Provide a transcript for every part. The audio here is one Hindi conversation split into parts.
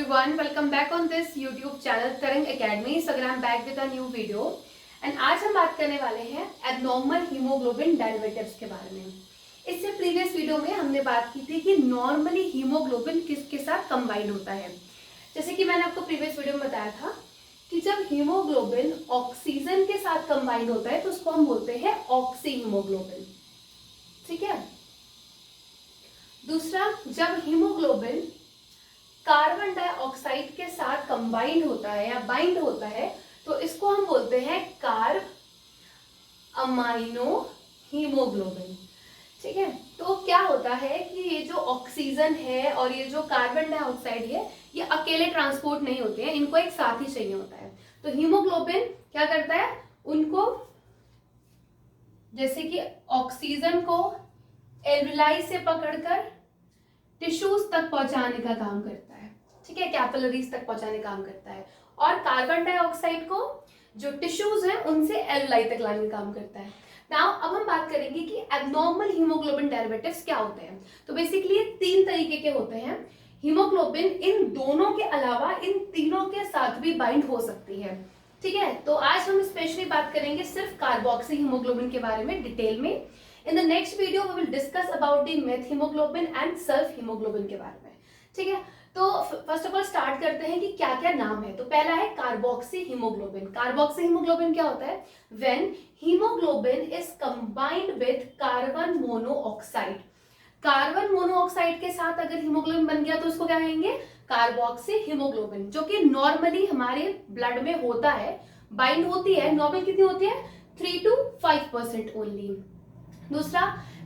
everyone, welcome back on this YouTube channel Tarang Academy. So again I'm back with a new video and आज हम बात करने वाले हैं एबनॉर्मल हीमोग्लोबिन डेरिवेटिव्स के बारे में। इससे प्रीवियस वीडियो में हमने बात की थी कि नॉर्मली हीमोग्लोबिन किसके साथ कंबाइंड होता है। जैसे कि मैंने आपको प्रीवियस वीडियो में बताया था कि जब हीमोग्लोबिन ऑक्सीजन के साथ कंबाइंड होता है तो उसको हम बोलते हैं ऑक्सी हीमोग्लोबिन। ठीक है। दूसरा, जब हीमोग्लोबिन कार्बन डाइऑक्साइड के साथ कंबाइंड होता है या बाइंड होता है तो इसको हम बोलते हैं कार्ब अमाइनो हीमोग्लोबिन। ठीक है। तो क्या होता है कि ये जो ऑक्सीजन है और ये जो कार्बन डाइऑक्साइड है ये अकेले ट्रांसपोर्ट नहीं होते हैं, इनको एक साथ ही चाहिए होता है। तो हीमोग्लोबिन क्या करता है, उनको जैसे कि ऑक्सीजन को एल्विलाई से पकड़कर टिश्यूज तक पहुंचाने का काम करता है। ठीक है, कैपिलरीज तक पहुंचाने का काम करता है। और कार्बन डाइऑक्साइड को जो टिश्यूज हैं उनसे एल्विलाई तक लाने का काम करता है। नाउ अब हम बात करेंगे कि एबनॉर्मल हीमोग्लोबिन डेरिवेटिव्स क्या होते हैं। तो बेसिकली ये तीन तरीके के होते हैं। हीमोग्लोबिन इन दोनों के अलावा इन तीनों के साथ भी बाइंड हो सकती है। ठीक है। तो आज हम स्पेशली बात करेंगे सिर्फ कार्बोक्सी हीमोग्लोबिन के बारे में डिटेल में। In the next video we will discuss about the methaemoglobin and sulphaemoglobin के बारे में। ठीक है। तो फर्स्ट ऑफ ऑल स्टार्ट करते हैं कि क्या क्या नाम है। तो पहला है कार्बोक्सी हीमोग्लोबिन। कार्बोक्सी हीमोग्लोबिन क्या होता है, when haemoglobin is combined with carbon monoxide. Carbon monoxide के साथ अगर हीमोग्लोबिन बन गया तो उसको क्या कहेंगे, कार्बोक्सी हीमोग्लोबिन, जो कि नॉर्मली हमारे ब्लड में होता है, बाइंड होती है। नॉर्मल कितनी होती है, 3 to 5% ओनली। दूसरा,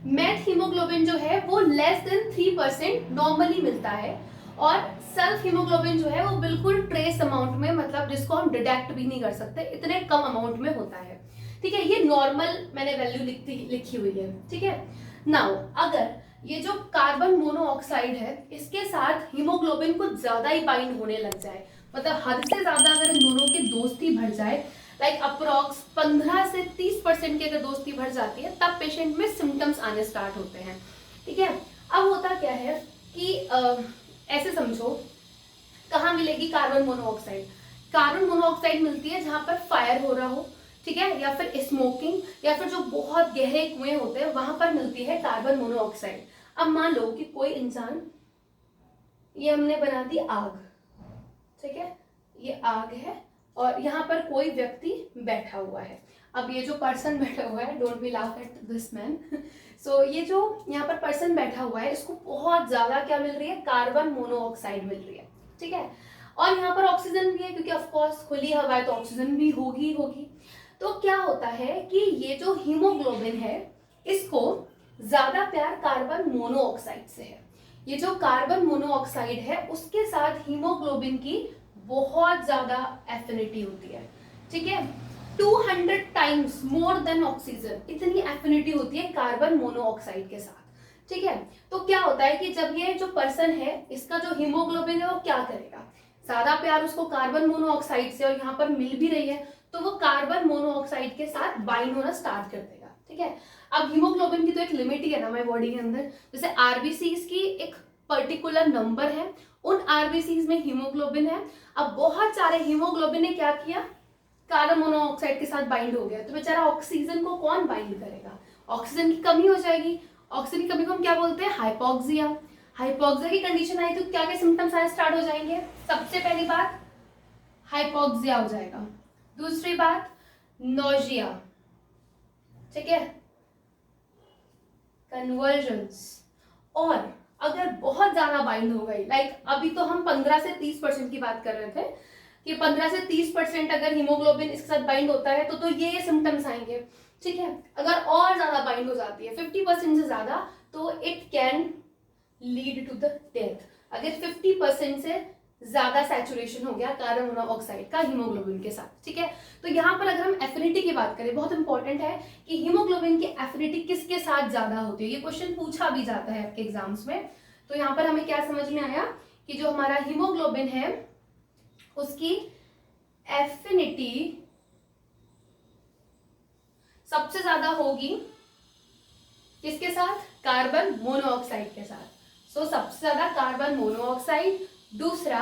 मेथ हीमोग्लोबिन जो है वो लेस देन 3% नॉर्मली मिलता है। और सेल्फ हीमोग्लोबिन जो है वो बिल्कुल ट्रेस अमाउंट में, मतलब जिसको हम डिटेक्ट भी नहीं कर सकते, इतने कम अमाउंट में होता है। ठीक है, ये नॉर्मल मैंने वैल्यू लिखी हुई है। ठीक है। नाउ अगर ये जो कार्बन मोनोऑक्साइड है इसके साथ हीमोग्लोबिन कुछ ज्यादा ही बाइंड होने लग जाए, मतलब हद से ज्यादा अगर इन दोनों की दोस्ती बढ़ जाए, लाइक अप्रोक्स 15 से 30% की अगर दोस्ती बढ़ जाती है, तब पेशेंट में सिम्टम्स आने स्टार्ट होते हैं। ठीक है। अब होता क्या है कि ऐसे समझो, कहाँ मिलेगी कार्बन मोनोऑक्साइड। कार्बन मोनोऑक्साइड मिलती है जहां पर फायर हो रहा हो, ठीक है, या फिर स्मोकिंग, या फिर जो बहुत गहरे कुएं होते हैं वहां पर मिलती है कार्बन मोनोऑक्साइड। अब मान लो कि कोई इंसान, ये हमने बना दी आग, ठीक है, ये आग है और यहाँ पर कोई व्यक्ति बैठा हुआ है। अब ये जो पर्सन बैठा हुआ है, don't be laugh at this man, so ये जो यहाँ पर पर्सन बैठा हुआ है इसको बहुत ज्यादा क्या मिल रही है, कार्बन मोनोऑक्साइड मिल रही है। ठीक है। और यहाँ पर ऑक्सीजन भी है, क्योंकि ऑफकोर्स खुली हवा है तो ऑक्सीजन भी होगी। तो क्या होता है कि ये जो हीमोग्लोबिन है इसको ज्यादा प्यार कार्बन मोनोऑक्साइड से है। ये जो कार्बन मोनोऑक्साइड है उसके साथ हीमोग्लोबिन की बहुत ज्यादा एफिनिटी होती है। ठीक है, 200 टाइम्स मोर देन ऑक्सीजन, इतनी एफिनिटी होती है कार्बन मोनोऑक्साइड के साथ। ठीक है। तो क्या होता है कि जब ये जो पर्सन है इसका जो हीमोग्लोबिन है वो क्या करेगा, ज्यादा प्यार उसको कार्बन मोनोऑक्साइड से और यहाँ पर मिल भी रही है तो वो कार्बन मोनोऑक्साइड के साथ बाइंड होना स्टार्ट कर देगा। ठीक है। अब हीमोग्लोबिन की तो एक लिमिट ही है ना हमारी बॉडी के अंदर, जैसे आरबीसीज की एक पर्टिकुलर नंबर है, उन आरबीसीज में हीमोग्लोबिन है। अब बहुत सारे हीमोग्लोबिन ने क्या किया, कार्बन मोनोऑक्साइड के साथ बाइंड हो गया, तो बेचारा ऑक्सीजन को कौन बाइंड करेगा, ऑक्सीजन की कमी हो जाएगी। ऑक्सीजन की कमी को हम क्या बोलते हैं, हाइपोक्सिया। हाइपोक्सिया की कंडीशन आई तो क्या क्या सिम्टम्स आने स्टार्ट हो जाएंगे। सबसे पहली बात हाइपोक्सिया हो जाएगा। दूसरी बात नोजिया, ठीक है, कन्वर्जन्स। और अगर बहुत ज्यादा बाइंड हो गई, लाइक अभी तो हम 15 से 30% की बात कर रहे थे कि 15 से 30% अगर हीमोग्लोबिन इसके साथ बाइंड होता है तो ये सिम्टम्स आएंगे। ठीक है। अगर और ज्यादा बाइंड हो जाती है 50% से ज्यादा तो it can lead to the death. अगर 50% से ज्यादा सैचुरेशन हो गया कार्बन मोनोऑक्साइड का हीमोग्लोबिन के साथ। ठीक है। तो यहाँ पर अगर हम एफिनिटी की बात करें, बहुत इंपॉर्टेंट है कि हीमोग्लोबिन की एफिनिटी किसके साथ ज्यादा होती है, ये क्वेश्चन पूछा भी जाता है आपके एग्जाम्स में। तो यहाँ पर हमें क्या समझ में आया कि जो हमारा हीमोग्लोबिन है उसकी एफिनिटी सबसे ज्यादा होगी किसके साथ, कार्बन मोनोऑक्साइड के साथ। सो सबसे ज्यादा कार्बन मोनोऑक्साइड। दूसरा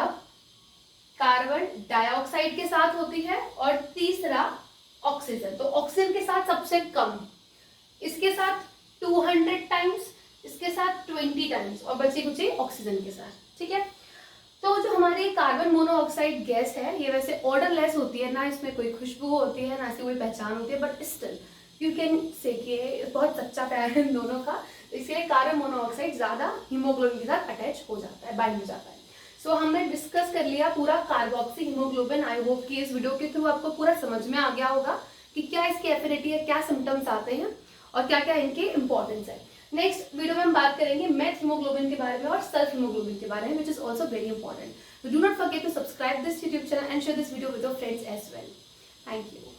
कार्बन डाइऑक्साइड के साथ होती है और तीसरा ऑक्सीजन। तो ऑक्सीजन के साथ सबसे कम, इसके साथ 200 टाइम्स, इसके साथ 20 टाइम्स और बचे कुचे ऑक्सीजन के साथ। ठीक है, तो जो हमारी कार्बन मोनोऑक्साइड गैस है ये वैसे ऑर्डरलेस होती है, ना इसमें कोई खुशबू होती है ना इसकी कोई पहचान होती है, but still you can say कि बहुत सच्चा प्यार है इन दोनों का, इसलिए कार्बन मोनोऑक्साइड ज्यादा हीमोग्लोबिन के साथ अटैच हो जाता है, बाइंड हो जाता है। सो हमने डिस्कस कर लिया पूरा कार्बोक्सी हीमोग्लोबिन। आई होप कि इस वीडियो के थ्रू आपको पूरा समझ में आ गया होगा कि क्या इसकी एफिनिटी है, क्या सिम्टम्स आते हैं और क्या क्या इनके इंपॉर्टेंस है। नेक्स्ट वीडियो में हम बात करेंगे मेथ हीमोग्लोबिन के बारे में और सेल्फ हीमोग्लोबिन के बारे में, which is also very important. So do not forget to subscribe this YouTube channel and share this video with your friends as well. Thank you.